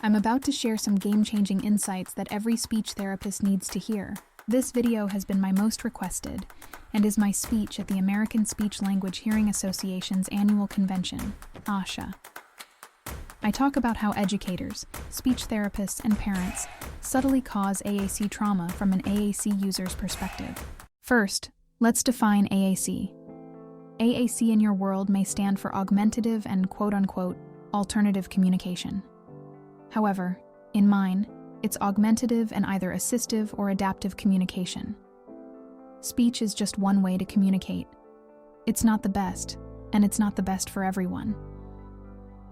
I'm about to share some game-changing insights that every speech therapist needs to hear. This video has been my most requested and is my speech at the American Speech Language Hearing Association's annual convention, ASHA. I talk about how educators, speech therapists, and parents subtly cause AAC trauma from an AAC user's perspective. First, let's define AAC. AAC in your world may stand for augmentative and quote-unquote alternative communication. However, in mine, it's augmentative and either assistive or adaptive communication. Speech is just one way to communicate. It's not the best, and it's not the best for everyone.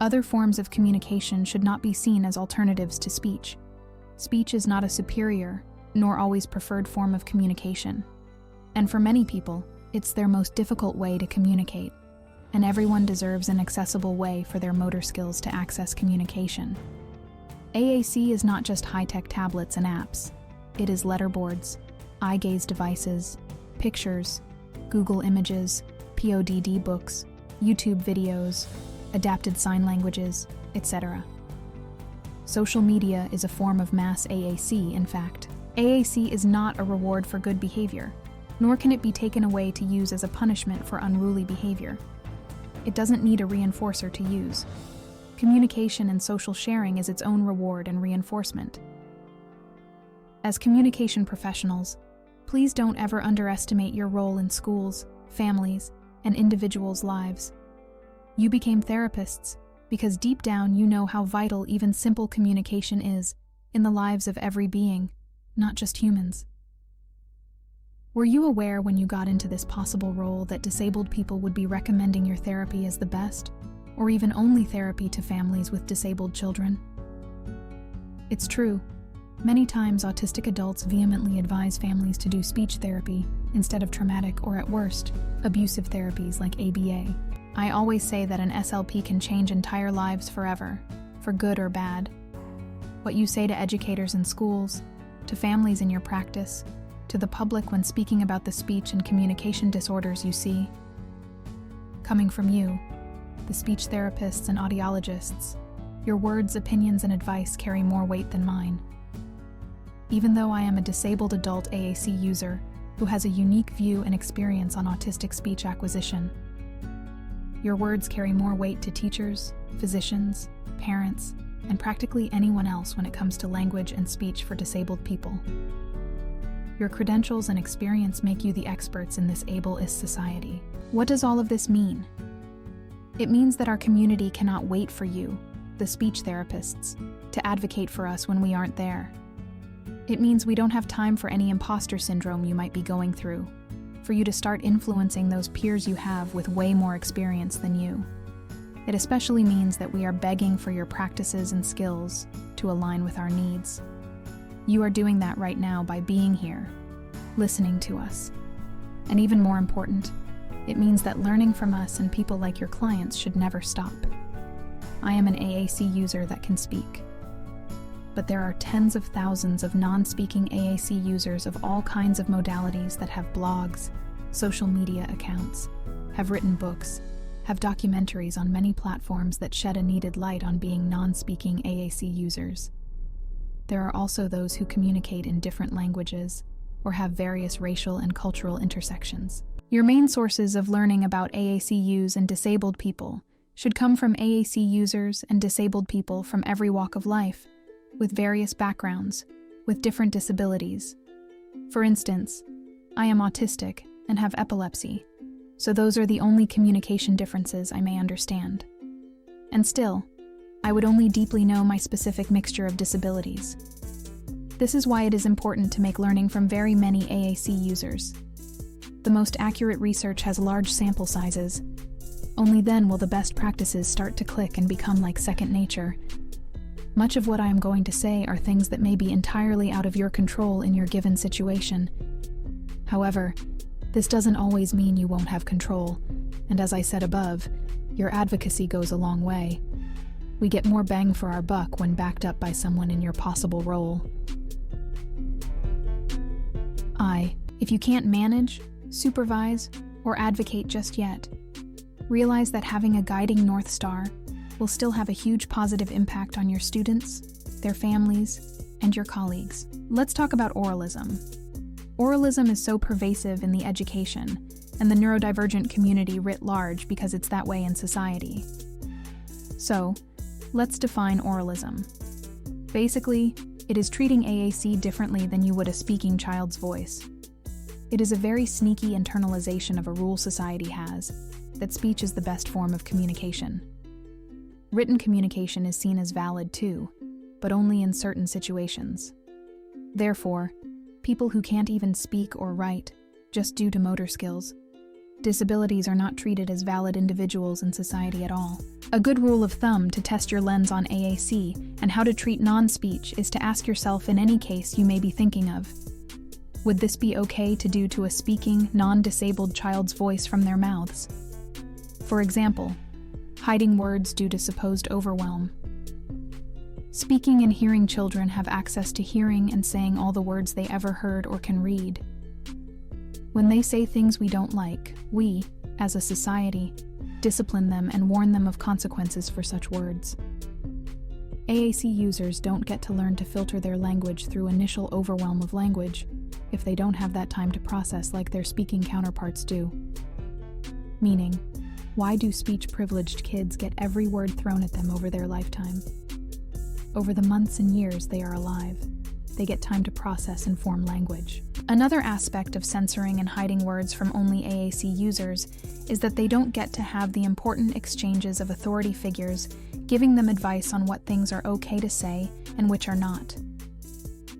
Other forms of communication should not be seen as alternatives to speech. Speech is not a superior, nor always preferred form of communication. And for many people, it's their most difficult way to communicate, and everyone deserves an accessible way for their motor skills to access communication. AAC is not just high-tech tablets and apps. It is letterboards, eye gaze devices, pictures, Google Images, PODD books, YouTube videos, adapted sign languages, etc. Social media is a form of mass AAC, in fact. AAC is not a reward for good behavior, nor can it be taken away to use as a punishment for unruly behavior. It doesn't need a reinforcer to use. Communication and social sharing is its own reward and reinforcement. As communication professionals, please don't ever underestimate your role in schools, families, and individuals' lives. You became therapists because deep down you know how vital even simple communication is in the lives of every being, not just humans. Were you aware when you got into this possible role that disabled people would be recommending your therapy as the best, or even only therapy to families with disabled children? It's true. Many times autistic adults vehemently advise families to do speech therapy instead of traumatic or, at worst, abusive therapies like ABA. I always say that an SLP can change entire lives forever, for good or bad. What you say to educators in schools, to families in your practice, to the public when speaking about the speech and communication disorders you see. Coming from you, the speech therapists and audiologists, your words, opinions, and advice carry more weight than mine. Even though I am a disabled adult AAC user who has a unique view and experience on autistic speech acquisition, your words carry more weight to teachers, physicians, parents, and practically anyone else when it comes to language and speech for disabled people. Your credentials and experience make you the experts in this ableist society. What does all of this mean? It means that our community cannot wait for you, the speech therapists, to advocate for us when we aren't there. It means we don't have time for any imposter syndrome you might be going through, for you to start influencing those peers you have with way more experience than you. It especially means that we are begging for your practices and skills to align with our needs. You are doing that right now by being here, listening to us. And even more important, it means that learning from us and people like your clients should never stop. I am an AAC user that can speak. But there are tens of thousands of non-speaking AAC users of all kinds of modalities that have blogs, social media accounts, have written books, have documentaries on many platforms that shed a needed light on being non-speaking AAC users. There are also those who communicate in different languages or have various racial and cultural intersections. Your main sources of learning about AACUs and disabled people should come from AAC users and disabled people from every walk of life, with various backgrounds, with different disabilities. For instance, I am autistic and have epilepsy, so those are the only communication differences I may understand. And still, I would only deeply know my specific mixture of disabilities. This is why it is important to make learning from very many AAC users. The most accurate research has large sample sizes. Only then will the best practices start to click and become like second nature. Much of what I am going to say are things that may be entirely out of your control in your given situation. However, this doesn't always mean you won't have control, and as I said above, your advocacy goes a long way. We get more bang for our buck when backed up by someone in your possible role. If you can't manage, supervise, or advocate just yet, realize that having a guiding North Star will still have a huge positive impact on your students, their families, and your colleagues. Let's talk about oralism. Oralism is so pervasive in the education and the neurodivergent community writ large because it's that way in society. So, let's define oralism. Basically, it is treating AAC differently than you would a speaking child's voice. It is a very sneaky internalization of a rule society has, that speech is the best form of communication. Written communication is seen as valid too, but only in certain situations. Therefore, people who can't even speak or write, just due to motor skills, disabilities are not treated as valid individuals in society at all. A good rule of thumb to test your lens on AAC and how to treat non-speech is to ask yourself in any case you may be thinking of. Would this be okay to do to a speaking, non-disabled child's voice from their mouths? For example, hiding words due to supposed overwhelm. Speaking and hearing children have access to hearing and saying all the words they ever heard or can read. When they say things we don't like, we, as a society, discipline them and warn them of consequences for such words. AAC users don't get to learn to filter their language through initial overwhelm of language if they don't have that time to process like their speaking counterparts do. Meaning, why do speech-privileged kids get every word thrown at them over their lifetime? Over the months and years they are alive, they get time to process and form language. Another aspect of censoring and hiding words from only AAC users is that they don't get to have the important exchanges of authority figures giving them advice on what things are okay to say and which are not.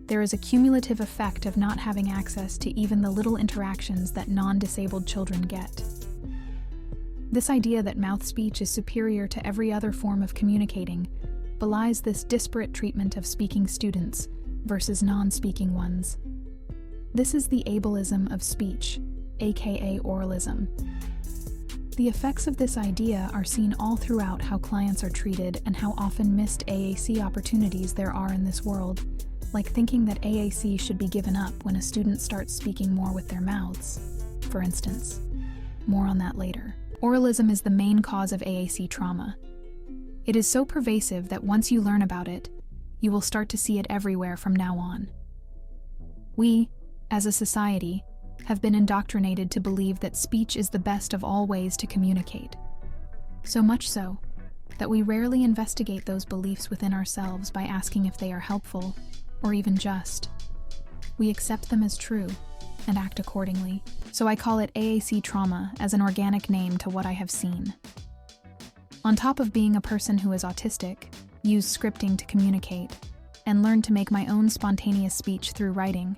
There is a cumulative effect of not having access to even the little interactions that non-disabled children get. This idea that mouth speech is superior to every other form of communicating belies this disparate treatment of speaking students versus non-speaking ones. This is the ableism of speech, aka oralism. The effects of this idea are seen all throughout how clients are treated and how often missed AAC opportunities there are in this world, like thinking that AAC should be given up when a student starts speaking more with their mouths, for instance. More on that later. Oralism is the main cause of AAC trauma. It is so pervasive that once you learn about it, you will start to see it everywhere from now on. We, as a society, have been indoctrinated to believe that speech is the best of all ways to communicate. So much so, that we rarely investigate those beliefs within ourselves by asking if they are helpful, or even just. We accept them as true, and act accordingly. So I call it AAC trauma as an organic name to what I have seen. On top of being a person who is autistic, use scripting to communicate, and learn to make my own spontaneous speech through writing,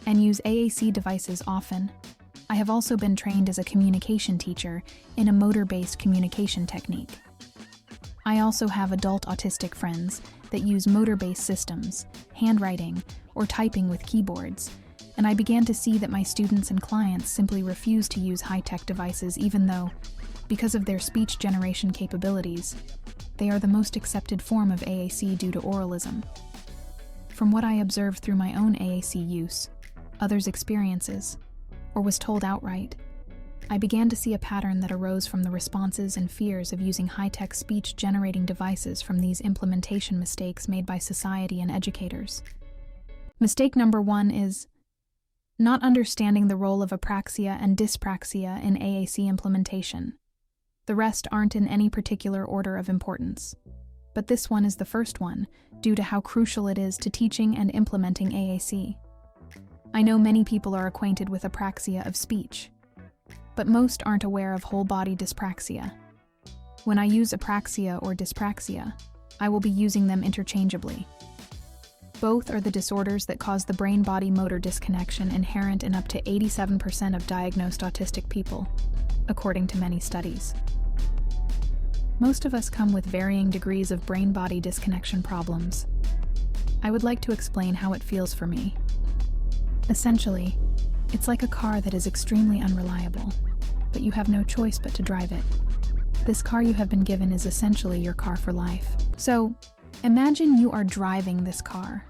and use AAC devices often, I have also been trained as a communication teacher in a motor-based communication technique. I also have adult autistic friends that use motor-based systems, handwriting, or typing with keyboards, and I began to see that my students and clients simply refuse to use high-tech devices even though, because of their speech generation capabilities, they are the most accepted form of AAC due to oralism. From what I observed through my own AAC use, others' experiences, or was told outright, I began to see a pattern that arose from the responses and fears of using high-tech speech-generating devices from these implementation mistakes made by society and educators. Mistake number 1 is not understanding the role of apraxia and dyspraxia in AAC implementation. The rest aren't in any particular order of importance, but this one is the first one, due to how crucial it is to teaching and implementing AAC. I know many people are acquainted with apraxia of speech, but most aren't aware of whole-body dyspraxia. When I use apraxia or dyspraxia, I will be using them interchangeably. Both are the disorders that cause the brain-body motor disconnection inherent in up to 87% of diagnosed autistic people, according to many studies. Most of us come with varying degrees of brain-body disconnection problems. I would like to explain how it feels for me. Essentially, it's like a car that is extremely unreliable, but you have no choice but to drive it. This car you have been given is essentially your car for life. So, imagine you are driving this car.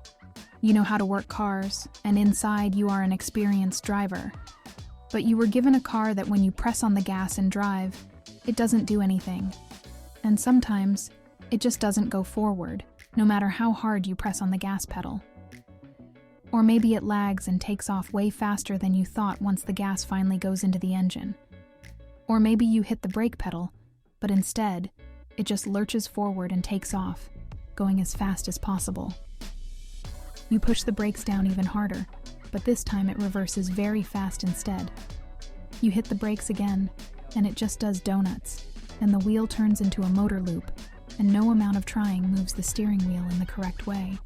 You know how to work cars, and inside you are an experienced driver. But you were given a car that when you press on the gas and drive, it doesn't do anything. And sometimes, it just doesn't go forward, no matter how hard you press on the gas pedal. Or maybe it lags and takes off way faster than you thought once the gas finally goes into the engine. Or maybe you hit the brake pedal, but instead, it just lurches forward and takes off, going as fast as possible. You push the brakes down even harder, but this time it reverses very fast instead. You hit the brakes again, and it just does donuts, and the wheel turns into a motor loop, and no amount of trying moves the steering wheel in the correct way.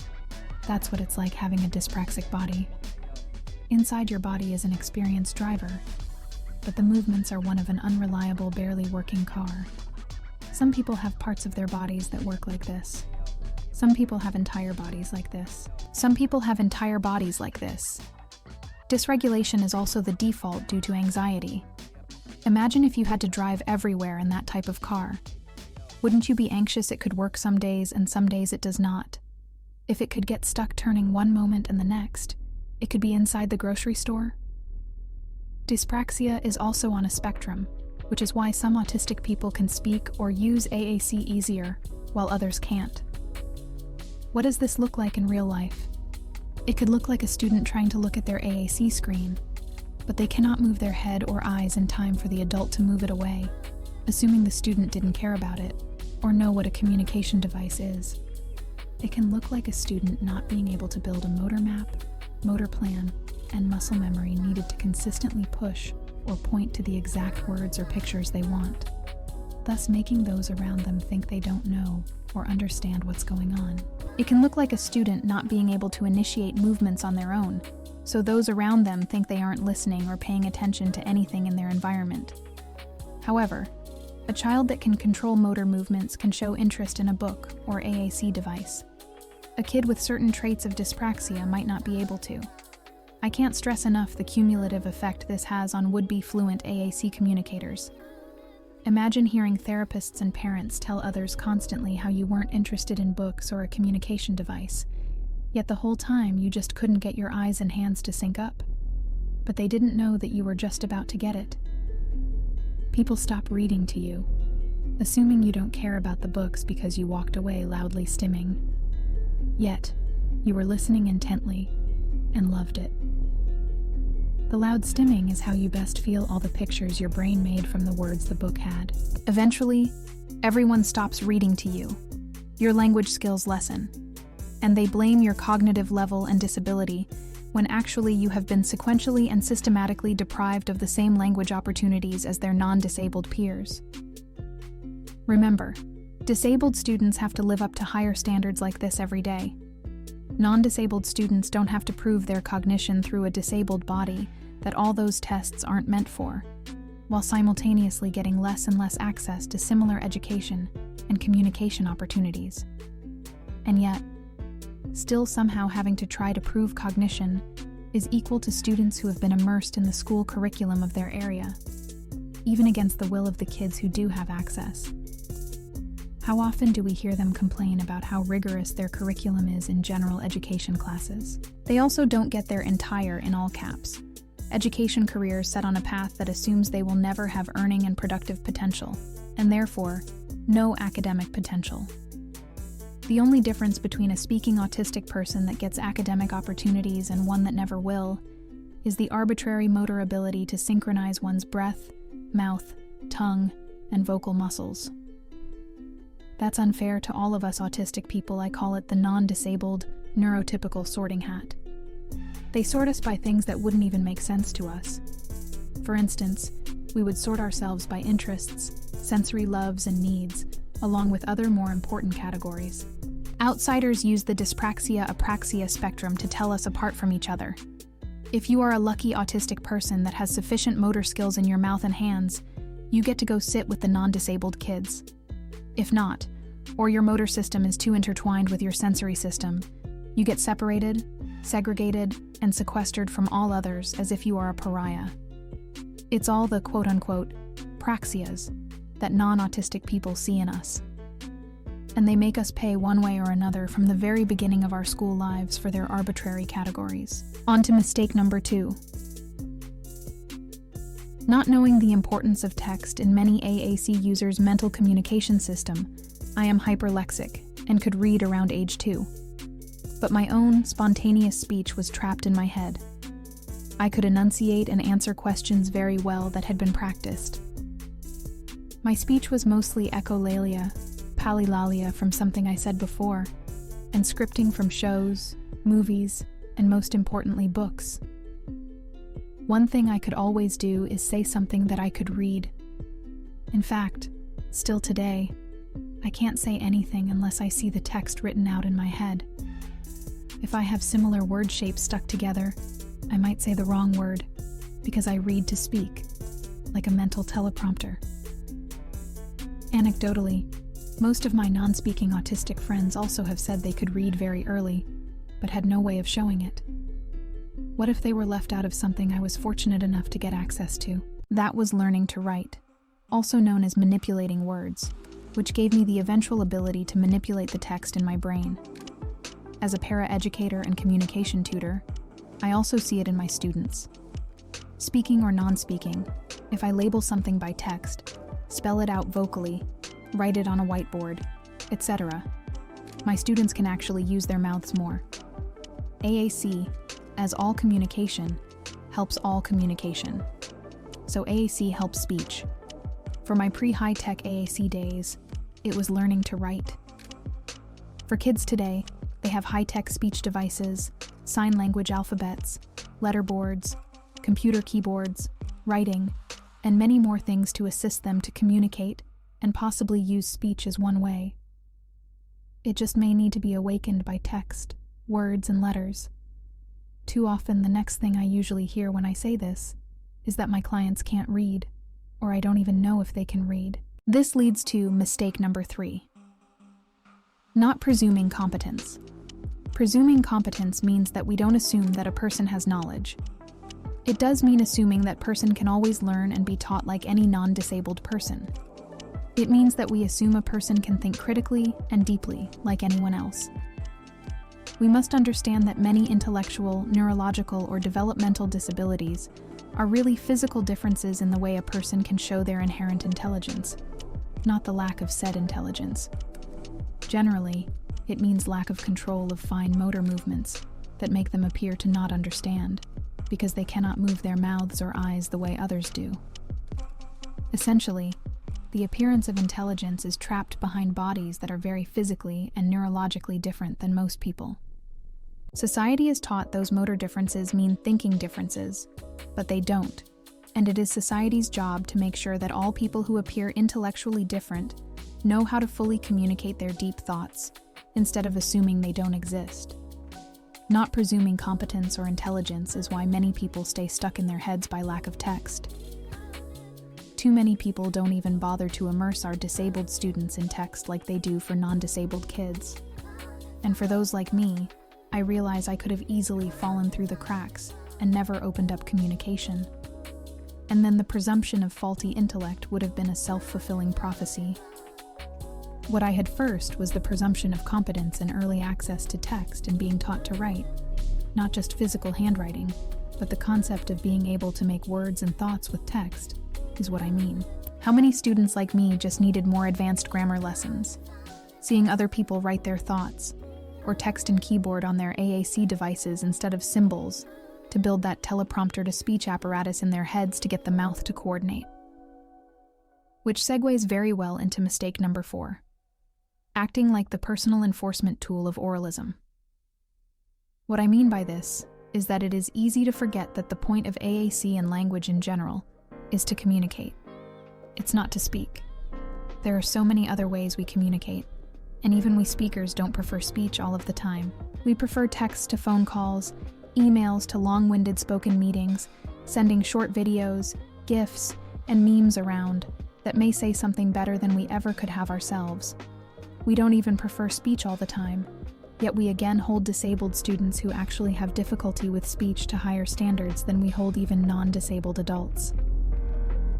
That's what it's like having a dyspraxic body. Inside your body is an experienced driver, but the movements are one of an unreliable, barely working car. Some people have parts of their bodies that work like this. Some people have entire bodies like this. Some people have entire bodies like this. Dysregulation is also the default due to anxiety. Imagine if you had to drive everywhere in that type of car. Wouldn't you be anxious it could work some days and some days it does not? If it could get stuck turning one moment and the next, it could be inside the grocery store. Dyspraxia is also on a spectrum, which is why some autistic people can speak or use AAC easier, while others can't. What does this look like in real life? It could look like a student trying to look at their AAC screen, but they cannot move their head or eyes in time for the adult to move it away, assuming the student didn't care about it or know what a communication device is. It can look like a student not being able to build a motor map, motor plan, and muscle memory needed to consistently push or point to the exact words or pictures they want, thus making those around them think they don't know or understand what's going on. It can look like a student not being able to initiate movements on their own, so those around them think they aren't listening or paying attention to anything in their environment. However, a child that can control motor movements can show interest in a book or AAC device. A kid with certain traits of dyspraxia might not be able to. I can't stress enough the cumulative effect this has on would-be fluent AAC communicators. Imagine hearing therapists and parents tell others constantly how you weren't interested in books or a communication device, yet the whole time you just couldn't get your eyes and hands to sync up. But they didn't know that you were just about to get it. People stop reading to you, assuming you don't care about the books because you walked away loudly stimming. Yet, you were listening intently and loved it. The loud stimming is how you best feel all the pictures your brain made from the words the book had. Eventually, everyone stops reading to you. Your language skills lessen, and they blame your cognitive level and disability when actually you have been sequentially and systematically deprived of the same language opportunities as their non-disabled peers. Remember, disabled students have to live up to higher standards like this every day. Non-disabled students don't have to prove their cognition through a disabled body that all those tests aren't meant for, while simultaneously getting less and less access to similar education and communication opportunities. And yet, still somehow having to try to prove cognition is equal to students who have been immersed in the school curriculum of their area, even against the will of the kids who do have access. How often do we hear them complain about how rigorous their curriculum is in general education classes? They also don't get their entire in all caps education careers set on a path that assumes they will never have earning and productive potential, and therefore, no academic potential. The only difference between a speaking autistic person that gets academic opportunities and one that never will is the arbitrary motor ability to synchronize one's breath, mouth, tongue, and vocal muscles. That's unfair to all of us autistic people. I call it the non-disabled, neurotypical sorting hat. They sort us by things that wouldn't even make sense to us. For instance, we would sort ourselves by interests, sensory loves, and needs, along with other more important categories. Outsiders use the dyspraxia-apraxia spectrum to tell us apart from each other. If you are a lucky autistic person that has sufficient motor skills in your mouth and hands, you get to go sit with the non-disabled kids. If not, or your motor system is too intertwined with your sensory system, you get separated, segregated, and sequestered from all others as if you are a pariah. It's all the quote-unquote praxias that non-autistic people see in us. And they make us pay one way or another from the very beginning of our school lives for their arbitrary categories. On to mistake number 2. Not knowing the importance of text in many AAC users' mental communication system, I am hyperlexic, and could read around age 2. But my own spontaneous speech was trapped in my head. I could enunciate and answer questions very well that had been practiced. My speech was mostly echolalia, palilalia from something I said before, and scripting from shows, movies, and most importantly, books. One thing I could always do is say something that I could read. In fact, still today, I can't say anything unless I see the text written out in my head. If I have similar word shapes stuck together, I might say the wrong word because I read to speak, like a mental teleprompter. Anecdotally, most of my non-speaking autistic friends also have said they could read very early, but had no way of showing it. What if they were left out of something I was fortunate enough to get access to? That was learning to write, also known as manipulating words, which gave me the eventual ability to manipulate the text in my brain. As a para-educator and communication tutor, I also see it in my students. Speaking or non-speaking, if I label something by text, spell it out vocally, write it on a whiteboard, etc., my students can actually use their mouths more. AAC, as all communication, helps all communication. So AAC helps speech. For my pre-high-tech AAC days, it was learning to write. For kids today, they have high-tech speech devices, sign language alphabets, letterboards, computer keyboards, writing, and many more things to assist them to communicate and possibly use speech as one way. It just may need to be awakened by text, words, and letters. Too often, the next thing I usually hear when I say this is that my clients can't read, or I don't even know if they can read. This leads to mistake number 3. Not presuming competence. Presuming competence means that we don't assume that a person has knowledge. It does mean assuming that person can always learn and be taught like any non-disabled person. It means that we assume a person can think critically and deeply like anyone else. We must understand that many intellectual, neurological, or developmental disabilities are really physical differences in the way a person can show their inherent intelligence, not the lack of said intelligence. Generally, it means lack of control of fine motor movements that make them appear to not understand, because they cannot move their mouths or eyes the way others do. Essentially, the appearance of intelligence is trapped behind bodies that are very physically and neurologically different than most people. Society is taught those motor differences mean thinking differences, but they don't, and it is society's job to make sure that all people who appear intellectually different know how to fully communicate their deep thoughts, instead of assuming they don't exist. Not presuming competence or intelligence is why many people stay stuck in their heads by lack of text. Too many people don't even bother to immerse our disabled students in text like they do for non-disabled kids. And for those like me, I realize I could have easily fallen through the cracks and never opened up communication. And then the presumption of faulty intellect would have been a self-fulfilling prophecy. What I had first was the presumption of competence and early access to text and being taught to write, not just physical handwriting, but the concept of being able to make words and thoughts with text is what I mean. How many students like me just needed more advanced grammar lessons, seeing other people write their thoughts, or text and keyboard on their AAC devices instead of symbols, to build that teleprompter-to-speech apparatus in their heads to get the mouth to coordinate. Which segues very well into mistake number 4. Acting like the personal enforcement tool of oralism. What I mean by this is that it is easy to forget that the point of AAC and language in general is to communicate. It's not to speak. There are so many other ways we communicate, and even we speakers don't prefer speech all of the time. We prefer text to phone calls, emails to long-winded spoken meetings, sending short videos, GIFs, and memes around that may say something better than we ever could have ourselves. We don't even prefer speech all the time, yet we again hold disabled students who actually have difficulty with speech to higher standards than we hold even non-disabled adults.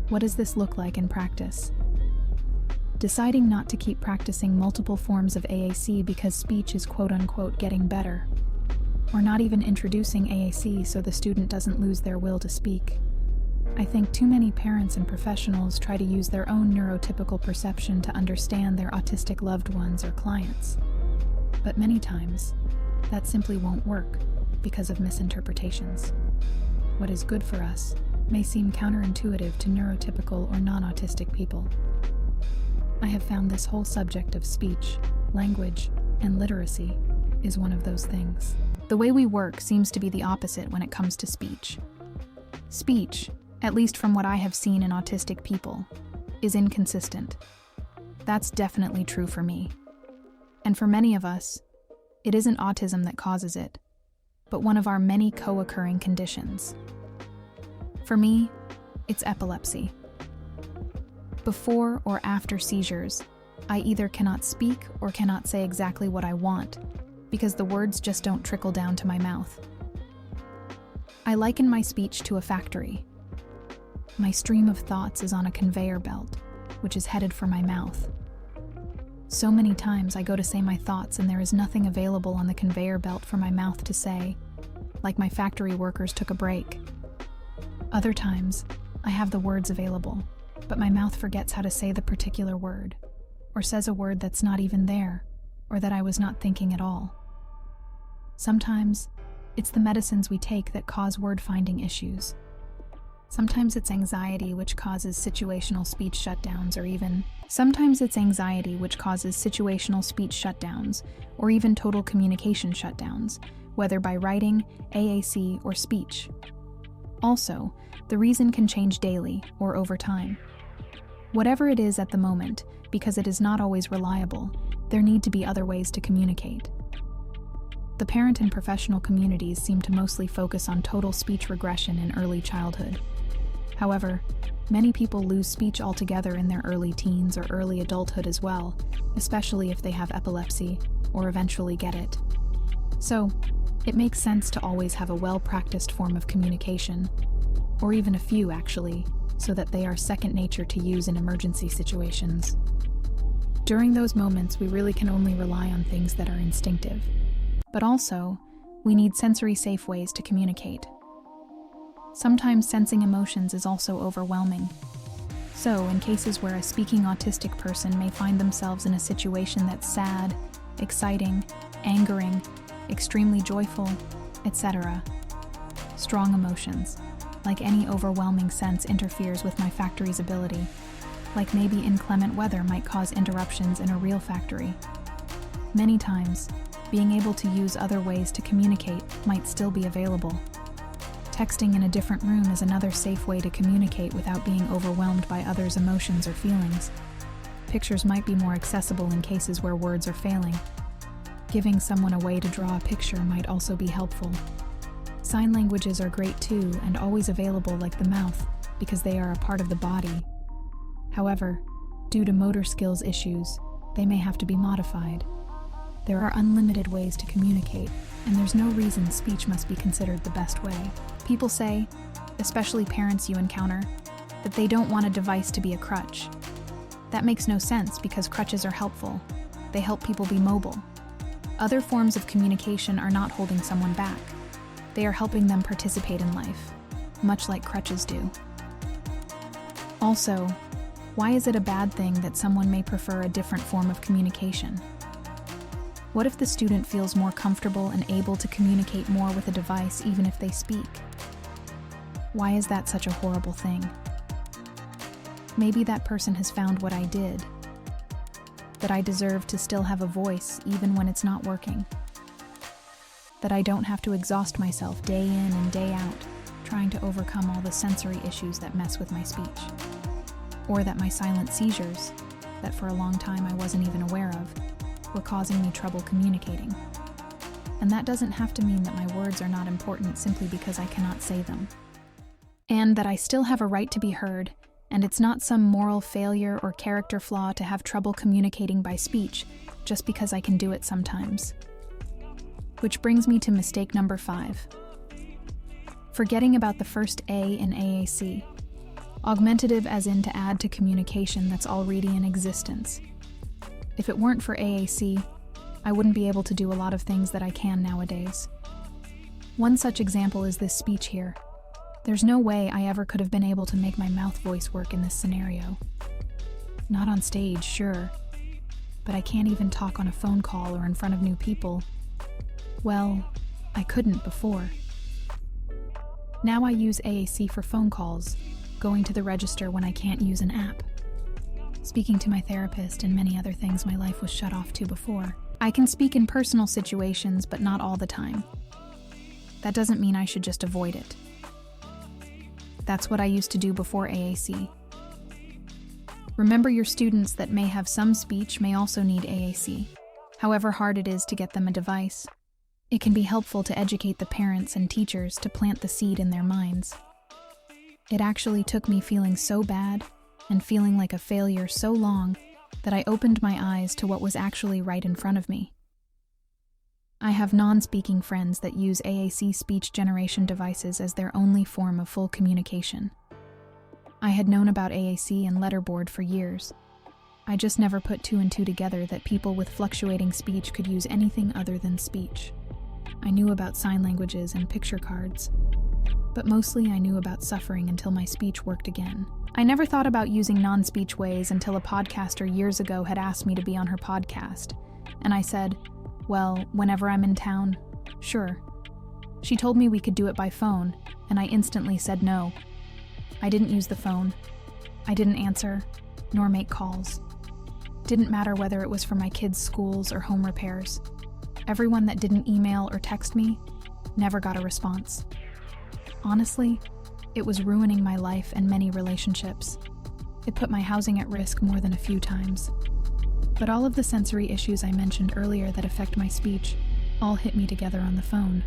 What does this look like in practice? Deciding not to keep practicing multiple forms of AAC because speech is quote-unquote getting better, or not even introducing AAC so the student doesn't lose their will to speak. I think too many parents and professionals try to use their own neurotypical perception to understand their autistic loved ones or clients. But many times, that simply won't work because of misinterpretations. What is good for us may seem counterintuitive to neurotypical or non-autistic people. I have found this whole subject of speech, language, and literacy is one of those things. The way we work seems to be the opposite when it comes to speech. Speech, at least from what I have seen in autistic people, is inconsistent. That's definitely true for me. And for many of us, it isn't autism that causes it, but one of our many co-occurring conditions. For me, it's epilepsy. Before or after seizures, I either cannot speak or cannot say exactly what I want because the words just don't trickle down to my mouth. I liken my speech to a factory. My stream of thoughts is on a conveyor belt, which is headed for my mouth. So many times I go to say my thoughts and there is nothing available on the conveyor belt for my mouth to say, like my factory workers took a break. Other times, I have the words available, but my mouth forgets how to say the particular word, or says a word that's not even there, or that I was not thinking at all. Sometimes, it's the medicines we take that cause word-finding issues. Sometimes it's anxiety which causes situational speech shutdowns, or even total communication shutdowns, whether by writing, AAC, or speech. Also, the reason can change daily or over time. Whatever it is at the moment, because it is not always reliable, there need to be other ways to communicate. The parent and professional communities seem to mostly focus on total speech regression in early childhood. However, many people lose speech altogether in their early teens or early adulthood as well, especially if they have epilepsy or eventually get it. So, it makes sense to always have a well-practiced form of communication, or even a few actually, so that they are second nature to use in emergency situations. During those moments, we really can only rely on things that are instinctive. But also, we need sensory-safe ways to communicate. Sometimes sensing emotions is also overwhelming. So, in cases where a speaking autistic person may find themselves in a situation that's sad, exciting, angering, extremely joyful, etc. Strong emotions, like any overwhelming sense, interferes with my factory's ability, like maybe inclement weather might cause interruptions in a real factory. Many times, being able to use other ways to communicate might still be available. Texting in a different room is another safe way to communicate without being overwhelmed by others' emotions or feelings. Pictures might be more accessible in cases where words are failing. Giving someone a way to draw a picture might also be helpful. Sign languages are great too, and always available like the mouth, because they are a part of the body. However, due to motor skills issues, they may have to be modified. There are unlimited ways to communicate, and there's no reason speech must be considered the best way. People say, especially parents you encounter, that they don't want a device to be a crutch. That makes no sense because crutches are helpful. They help people be mobile. Other forms of communication are not holding someone back. They are helping them participate in life, much like crutches do. Also, why is it a bad thing that someone may prefer a different form of communication? What if the student feels more comfortable and able to communicate more with a device even if they speak? Why is that such a horrible thing? Maybe that person has found what I did, that I deserve to still have a voice even when it's not working, that I don't have to exhaust myself day in and day out trying to overcome all the sensory issues that mess with my speech, or that my silent seizures, that for a long time I wasn't even aware of, were causing me trouble communicating. And that doesn't have to mean that my words are not important simply because I cannot say them. And that I still have a right to be heard, and it's not some moral failure or character flaw to have trouble communicating by speech just because I can do it sometimes. Which brings me to mistake number 5. Forgetting about the first A in AAC. Augmentative as in to add to communication that's already in existence. If it weren't for AAC, I wouldn't be able to do a lot of things that I can nowadays. One such example is this speech here. There's no way I ever could have been able to make my mouth voice work in this scenario. Not on stage, sure, but I can't even talk on a phone call or in front of new people. Well, I couldn't before. Now I use AAC for phone calls, going to the register when I can't use an app, speaking to my therapist, and many other things my life was shut off to before. I can speak in personal situations, but not all the time. That doesn't mean I should just avoid it. That's what I used to do before AAC. Remember, your students that may have some speech may also need AAC. However hard it is to get them a device, it can be helpful to educate the parents and teachers to plant the seed in their minds. It actually took me feeling so bad and feeling like a failure so long that I opened my eyes to what was actually right in front of me. I have non-speaking friends that use AAC speech generation devices as their only form of full communication. I had known about AAC and letterboard for years. I just never put two and two together that people with fluctuating speech could use anything other than speech. I knew about sign languages and picture cards, but mostly I knew about suffering until my speech worked again. I never thought about using non-speech ways until a podcaster years ago had asked me to be on her podcast, and I said, well, whenever I'm in town, sure. She told me we could do it by phone, and I instantly said no. I didn't use the phone. I didn't answer, nor make calls. Didn't matter whether it was for my kids' schools or home repairs. Everyone that didn't email or text me never got a response. Honestly, it was ruining my life and many relationships. It put my housing at risk more than a few times. But all of the sensory issues I mentioned earlier that affect my speech all hit me together on the phone.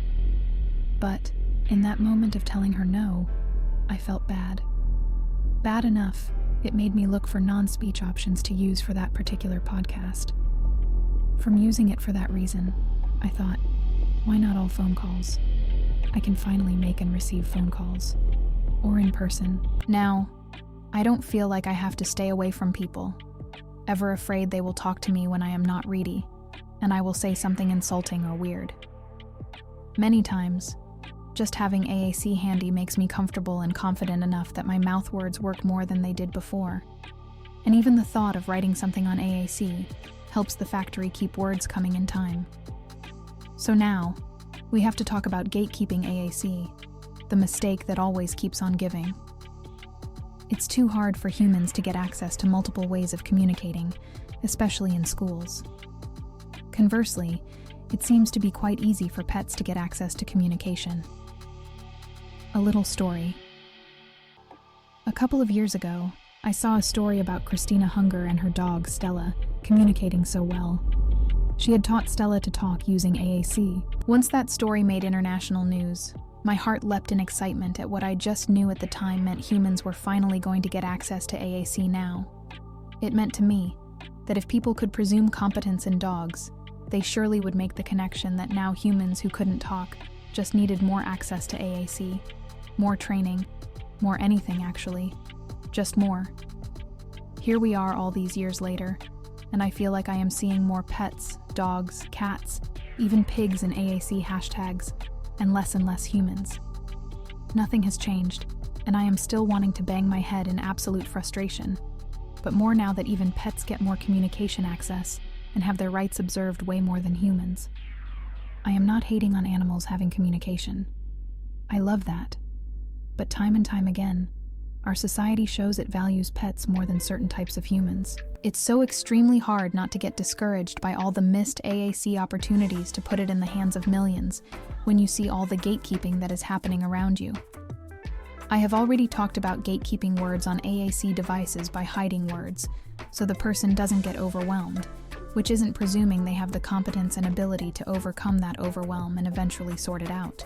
But in that moment of telling her no, I felt bad. Bad enough, it made me look for non-speech options to use for that particular podcast. From using it for that reason, I thought, why not all phone calls? I can finally make and receive phone calls, or in person. Now, I don't feel like I have to stay away from people, ever afraid they will talk to me when I am not ready, and I will say something insulting or weird. Many times, just having AAC handy makes me comfortable and confident enough that my mouth words work more than they did before. And even the thought of writing something on AAC helps the factory keep words coming in time. So now, we have to talk about gatekeeping AAC, the mistake that always keeps on giving. It's too hard for humans to get access to multiple ways of communicating, especially in schools. Conversely, it seems to be quite easy for pets to get access to communication. A little story. A couple of years ago, I saw a story about Christina Hunger and her dog, Stella, communicating so well. She had taught Stella to talk using AAC. Once that story made international news, my heart leapt in excitement at what I just knew at the time meant humans were finally going to get access to AAC now. It meant to me that if people could presume competence in dogs, they surely would make the connection that now humans who couldn't talk just needed more access to AAC, more training, more anything actually, just more. Here we are all these years later, and I feel like I am seeing more pets, dogs, cats, even pigs in AAC hashtags, and less humans. Nothing has changed, and I am still wanting to bang my head in absolute frustration, but more now that even pets get more communication access and have their rights observed way more than humans. I am not hating on animals having communication. I love that. But time and time again, our society shows it values pets more than certain types of humans. It's so extremely hard not to get discouraged by all the missed AAC opportunities to put it in the hands of millions when you see all the gatekeeping that is happening around you. I have already talked about gatekeeping words on AAC devices by hiding words, so the person doesn't get overwhelmed, which isn't presuming they have the competence and ability to overcome that overwhelm and eventually sort it out.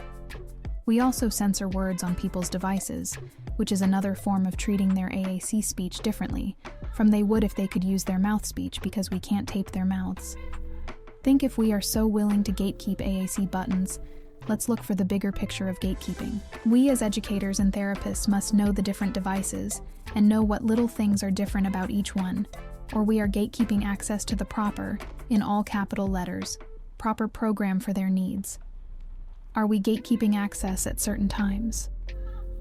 We also censor words on people's devices, which is another form of treating their AAC speech differently from they would if they could use their mouth speech because we can't tape their mouths. Think if we are so willing to gatekeep AAC buttons, let's look for the bigger picture of gatekeeping. We as educators and therapists must know the different devices and know what little things are different about each one, or we are gatekeeping access to the proper, in all capital letters, proper program for their needs. Are we gatekeeping access at certain times?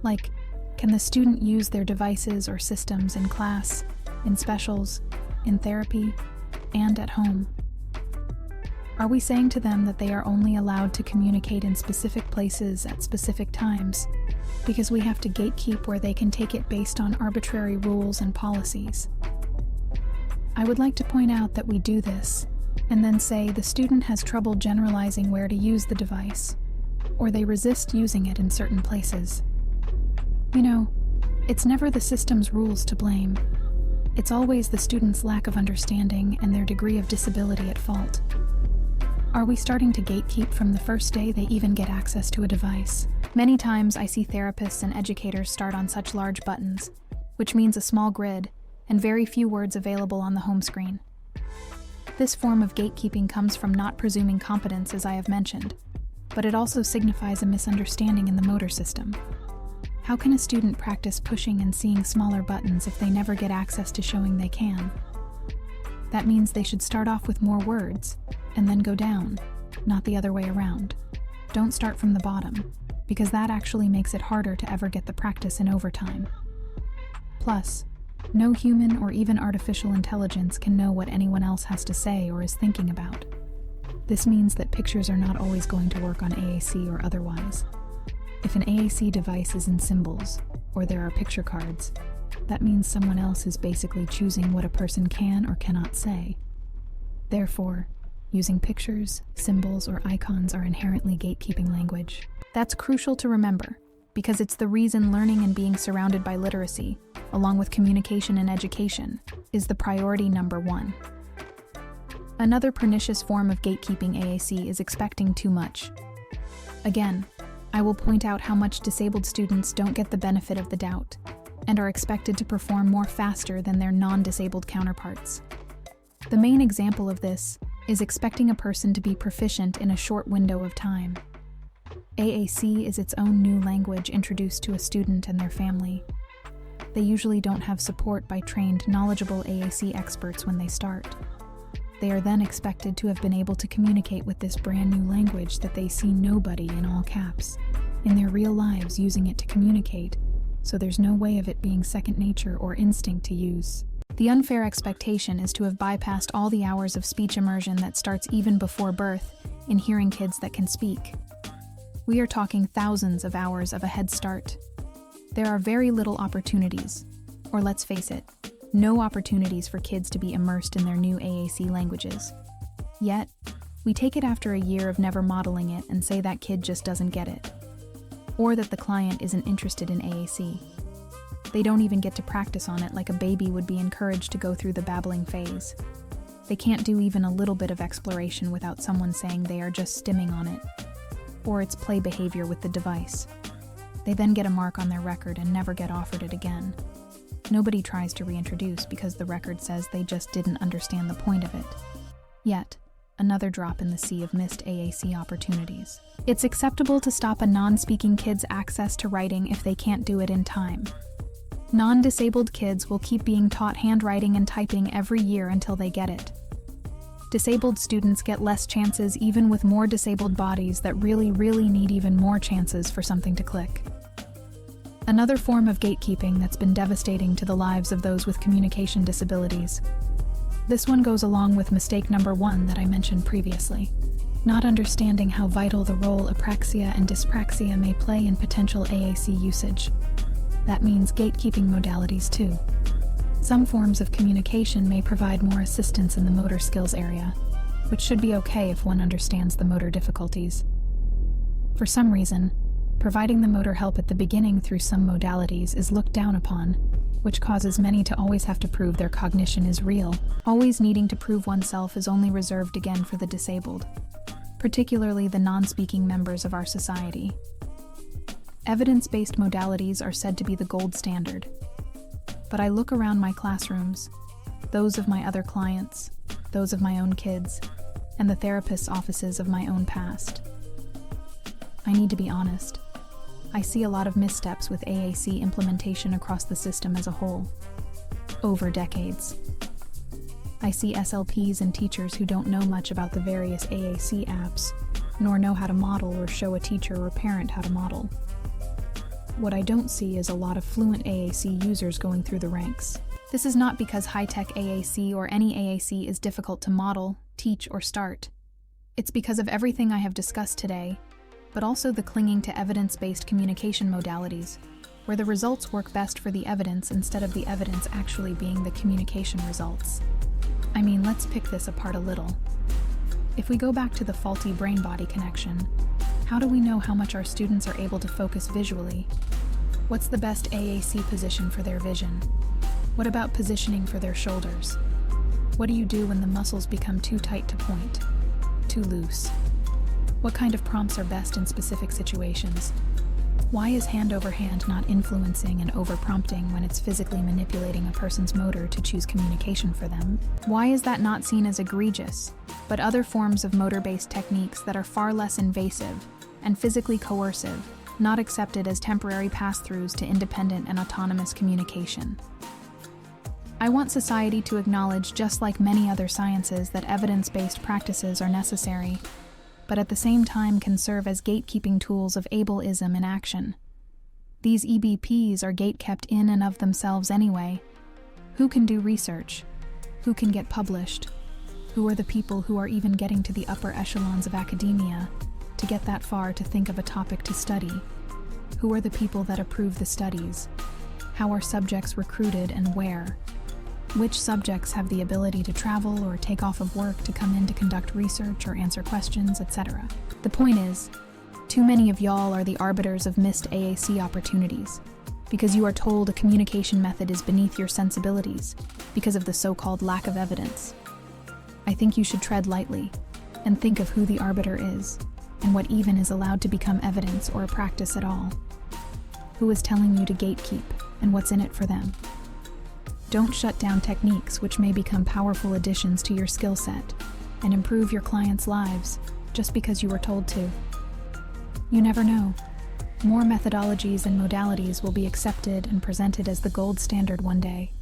Like, can the student use their devices or systems in class, in specials, in therapy, and at home. Are we saying to them that they are only allowed to communicate in specific places at specific times because we have to gatekeep where they can take it based on arbitrary rules and policies? I would like to point out that we do this and then say the student has trouble generalizing where to use the device, or they resist using it in certain places. You know, it's never the system's rules to blame. It's always the student's lack of understanding and their degree of disability at fault. Are we starting to gatekeep from the first day they even get access to a device? Many times I see therapists and educators start on such large buttons, which means a small grid and very few words available on the home screen. This form of gatekeeping comes from not presuming competence, as I have mentioned, but it also signifies a misunderstanding in the motor system. How can a student practice pushing and seeing smaller buttons if they never get access to showing they can? That means they should start off with more words and then go down, not the other way around. Don't start from the bottom, because that actually makes it harder to ever get the practice in overtime. Plus, no human or even artificial intelligence can know what anyone else has to say or is thinking about. This means that pictures are not always going to work on AAC or otherwise. If an AAC device is in symbols, or there are picture cards, that means someone else is basically choosing what a person can or cannot say. Therefore, using pictures, symbols, or icons are inherently gatekeeping language. That's crucial to remember, because it's the reason learning and being surrounded by literacy, along with communication and education, is the priority number one. Another pernicious form of gatekeeping AAC is expecting too much. Again, I will point out how much disabled students don't get the benefit of the doubt and are expected to perform more faster than their non-disabled counterparts. The main example of this is expecting a person to be proficient in a short window of time. AAC is its own new language introduced to a student and their family. They usually don't have support by trained, knowledgeable AAC experts when they start. They are then expected to have been able to communicate with this brand new language that they see nobody, in all caps, in their real lives using it to communicate, so there's no way of it being second nature or instinct to use. The unfair expectation is to have bypassed all the hours of speech immersion that starts even before birth in hearing kids that can speak. We are talking thousands of hours of a head start. There are very little opportunities, or let's face it, no opportunities for kids to be immersed in their new AAC languages. Yet, we take it after a year of never modeling it and say that kid just doesn't get it, or that the client isn't interested in AAC. They don't even get to practice on it like a baby would be encouraged to go through the babbling phase. They can't do even a little bit of exploration without someone saying they are just stimming on it, or its play behavior with the device. They then get a mark on their record and never get offered it again. Nobody tries to reintroduce because the record says they just didn't understand the point of it. Yet, another drop in the sea of missed AAC opportunities. It's acceptable to stop a non-speaking kid's access to writing if they can't do it in time. Non-disabled kids will keep being taught handwriting and typing every year until they get it. Disabled students get less chances even with more disabled bodies that really need even more chances for something to click. Another form of gatekeeping that's been devastating to the lives of those with communication disabilities. This one goes along with mistake number one that I mentioned previously. Not understanding how vital the role apraxia and dyspraxia may play in potential AAC usage. That means gatekeeping modalities too. Some forms of communication may provide more assistance in the motor skills area, which should be okay if one understands the motor difficulties. For some reason, providing the motor help at the beginning through some modalities is looked down upon, which causes many to always have to prove their cognition is real. Always needing to prove oneself is only reserved again for the disabled, particularly the non-speaking members of our society. Evidence-based modalities are said to be the gold standard, but I look around my classrooms, those of my other clients, those of my own kids, and the therapist's offices of my own past. I need to be honest. I see a lot of missteps with AAC implementation across the system as a whole, over decades. I see SLPs and teachers who don't know much about the various AAC apps, nor know how to model or show a teacher or parent how to model. What I don't see is a lot of fluent AAC users going through the ranks. This is not because high-tech AAC or any AAC is difficult to model, teach, or start. It's because of everything I have discussed today, but also the clinging to evidence-based communication modalities, where the results work best for the evidence instead of the evidence actually being the communication results. I mean, let's pick this apart a little. If we go back to the faulty brain-body connection, how do we know how much our students are able to focus visually? What's the best AAC position for their vision? What about positioning for their shoulders? What do you do when the muscles become too tight to point? Too loose? What kind of prompts are best in specific situations? Why is hand over hand not influencing and over-prompting when it's physically manipulating a person's motor to choose communication for them? Why is that not seen as egregious, but other forms of motor-based techniques that are far less invasive and physically coercive, not accepted as temporary pass-throughs to independent and autonomous communication? I want society to acknowledge, just like many other sciences, that evidence-based practices are necessary, but at the same time can serve as gatekeeping tools of ableism in action. These EBPs are gate-kept in and of themselves anyway. Who can do research? Who can get published? Who are the people who are even getting to the upper echelons of academia to get that far to think of a topic to study? Who are the people that approve the studies? How are subjects recruited and where? Which subjects have the ability to travel or take off of work to come in to conduct research or answer questions, etc.? The point is, too many of y'all are the arbiters of missed AAC opportunities, because you are told a communication method is beneath your sensibilities because of the so-called lack of evidence. I think you should tread lightly and think of who the arbiter is and what even is allowed to become evidence or a practice at all. Who is telling you to gatekeep and what's in it for them? Don't shut down techniques which may become powerful additions to your skill set and improve your clients' lives just because you were told to. You never know. More methodologies and modalities will be accepted and presented as the gold standard one day.